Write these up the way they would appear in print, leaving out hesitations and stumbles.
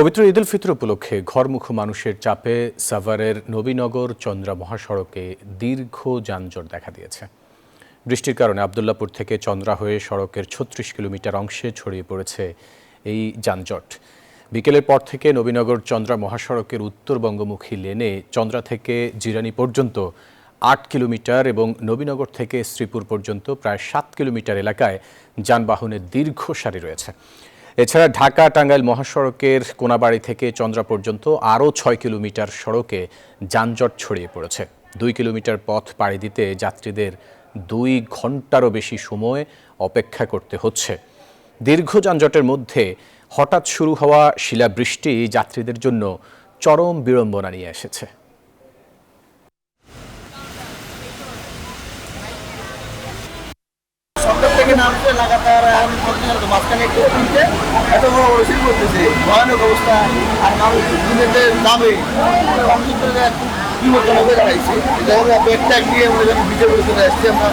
পবিত্র ঈদ উল ফিতর উপলক্ষে ঘরমুখো মানুষের চাপে সাভারের নবীনগর চন্দ্রা মহাসড়কে দীর্ঘ যানজট দেখা দিয়েছে। বৃষ্টির কারণে আবদুল্লাপুর থেকে চন্দ্রা হয়ে সড়কের ৩৬ কিলোমিটার অংশে ছড়িয়ে পড়েছে এই যানজট। বিকেলের পর থেকে নবীনগর চন্দ্রা মহাসড়কের উত্তরবঙ্গমুখী লেনে চন্দ্রা থেকে জিরানি পর্যন্ত ৮ কিলোমিটার এবং নবীনগর থেকে শ্রীপুর পর্যন্ত প্রায় ৭ কিলোমিটার এলাকায় যানবাহনের দীর্ঘ সারি রয়েছে। এছাড়া ঢাকা টাঙ্গাইল মহাসড়কের কোনাবাড়ি থেকে চন্দ্রা পর্যন্ত আরও ৬ কিলোমিটার সড়কে যানজট ছড়িয়ে পড়েছে। ২ কিলোমিটার পথ পাড়ি দিতে যাত্রীদের ২ ঘন্টারও বেশি সময় অপেক্ষা করতে হচ্ছে। দীর্ঘ যানজটের মধ্যে হঠাৎ শুরু হওয়া শিলাবৃষ্টি যাত্রীদের জন্য চরম বিড়ম্বনা নিয়ে এসেছে। লাগাতার মাঝখানে এত বড় রসিদ করতেছে, ভয়ানক অবস্থা। আর মানুষ দামে বিপজ্জনক হয়ে দাঁড়াইছে। ব্যাগ নিয়ে বিজেপি চলে আসছি আমরা।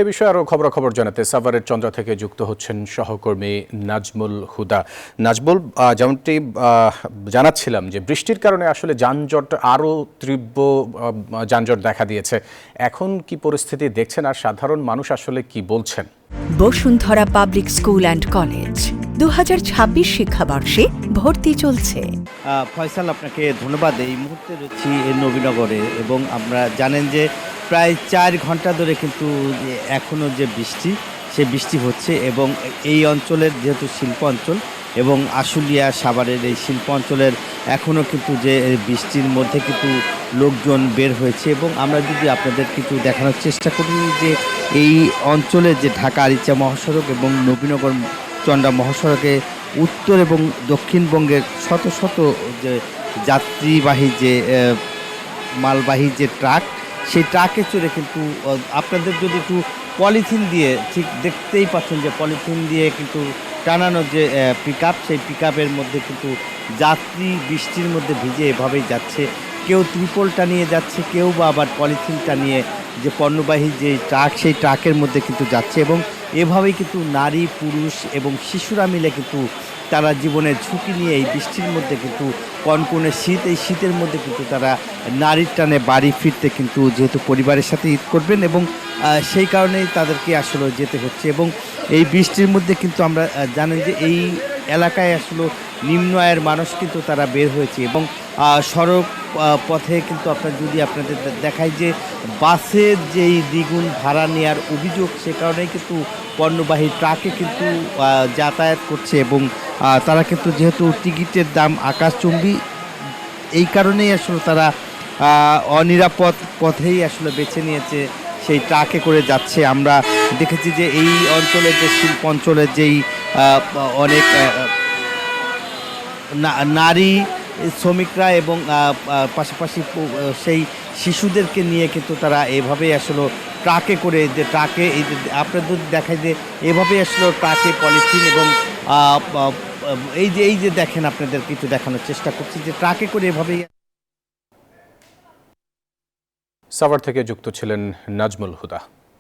এ বিষয়ে আরও খবরাখবর জানাতে সাভারের চন্দ্রা থেকে যুক্ত হচ্ছেন সহকর্মী নাজমুল হুদা। নাজমুল, যেমনটি জানাচ্ছিলাম যে বৃষ্টির কারণে আসলে যানজট আরও তীব্র যানজট দেখা দিয়েছে। এখন কি পরিস্থিতি দেখছেন আর সাধারণ মানুষ আসলে কি বলছেন? Bashundhara public school and college 2026 শিক্ষাবর্ষে ভর্তি চলছে। ফয়সাল, আপনাকে ধন্যবাদ। এই মুহূর্তে রয়েছি নবীনগরে এবং আমরা জানেন যে প্রায় ৪ ঘন্টা ধরে কিন্তু এখনও যে বৃষ্টি, সে বৃষ্টি হচ্ছে এবং এই অঞ্চলের যেহেতু শিল্প অঞ্চল এবং আশুলিয়া সাভারের এই শিল্প অঞ্চলের এখনও কিন্তু যে বৃষ্টির মধ্যে কিন্তু লোকজন বের হয়েছে। এবং আমরা যদি আপনাদের কিছু দেখানোর চেষ্টা করি যে এই অঞ্চলের যে ঢাকা আরিচা মহাসড়ক এবং নবীনগর চন্দ্রা মহাসড়কে উত্তর এবং দক্ষিণবঙ্গের শত শত যে যাত্রীবাহী যে মালবাহী যে ট্রাক, সেই ট্রাকে চড়ে কিন্তু আপনাদের যদি একটু পলিথিন দিয়ে, ঠিক দেখতেই পাচ্ছেন যে পলিথিন দিয়ে কিন্তু টানানো যে পিকআপ, সেই পিকআপের মধ্যে কিন্তু যাত্রী বৃষ্টির মধ্যে ভিজে এভাবেই যাচ্ছে। কেউ ত্রিপল টানিয়ে যাচ্ছে, কেউ বা আবার পলিথিন টানিয়ে যে পণ্যবাহী যে ট্রাক, সেই ট্রাকের মধ্যে কিন্তু যাচ্ছে। এবং এভাবেই কিন্তু নারী, পুরুষ এবং শিশুরা মিলে কিন্তু তারা জীবনের ঝুঁকি নিয়ে এই বৃষ্টির মধ্যে কিন্তু কনকনে শীত, এই শীতের মধ্যে কিন্তু তারা নারীর টানে বাড়ি ফিরতে কিন্তু যেহেতু পরিবারের সাথে ঈদ করবেন এবং সেই কারণেই তাদেরকে আসলে যেতে হচ্ছে। এবং এই বৃষ্টির মধ্যে কিন্তু আমরা জানেন যে এই এলাকায় আসলে নিম্ন আয়ের মানুষ কিন্তু তারা বের হয়েছে এবং সড়ক পথে কিন্তু আপনাদের দেখায় যে বাসের যেই দ্বিগুণ ভাড়া নেওয়ার অভিযোগ, সে কারণেই কিন্তু পণ্যবাহী ট্রাকে কিন্তু যাতায়াত করছে এবং তারা কিন্তু যেহেতু টিকিটের দাম আকাশচুম্বী, এই কারণেই আসলে তারা অনিরাপদ পথেই আসলে বেছে নিয়েছে, সেই ট্রাকে করে যাচ্ছে। আমরা দেখেছি যে এই অঞ্চলের যে শিল্প অঞ্চলের যেই অনেক নারী শ্রমিকরা এবং পাশাপাশি সেই শিশুদেরকে নিয়ে কিন্তু তারা এভাবেই আসলে ট্রাকে করে, যে ট্রাকে এই যে আপনাদের দেখায় যে এভাবেই আসলে ট্রাকে পলিথিন এবং এই যে দেখেন, আপনাদের কিছু দেখানোর চেষ্টা করছি যে ট্রাকে করে এভাবেই। সাভার থেকে যুক্ত ছিলেন নাজমুল হুদা।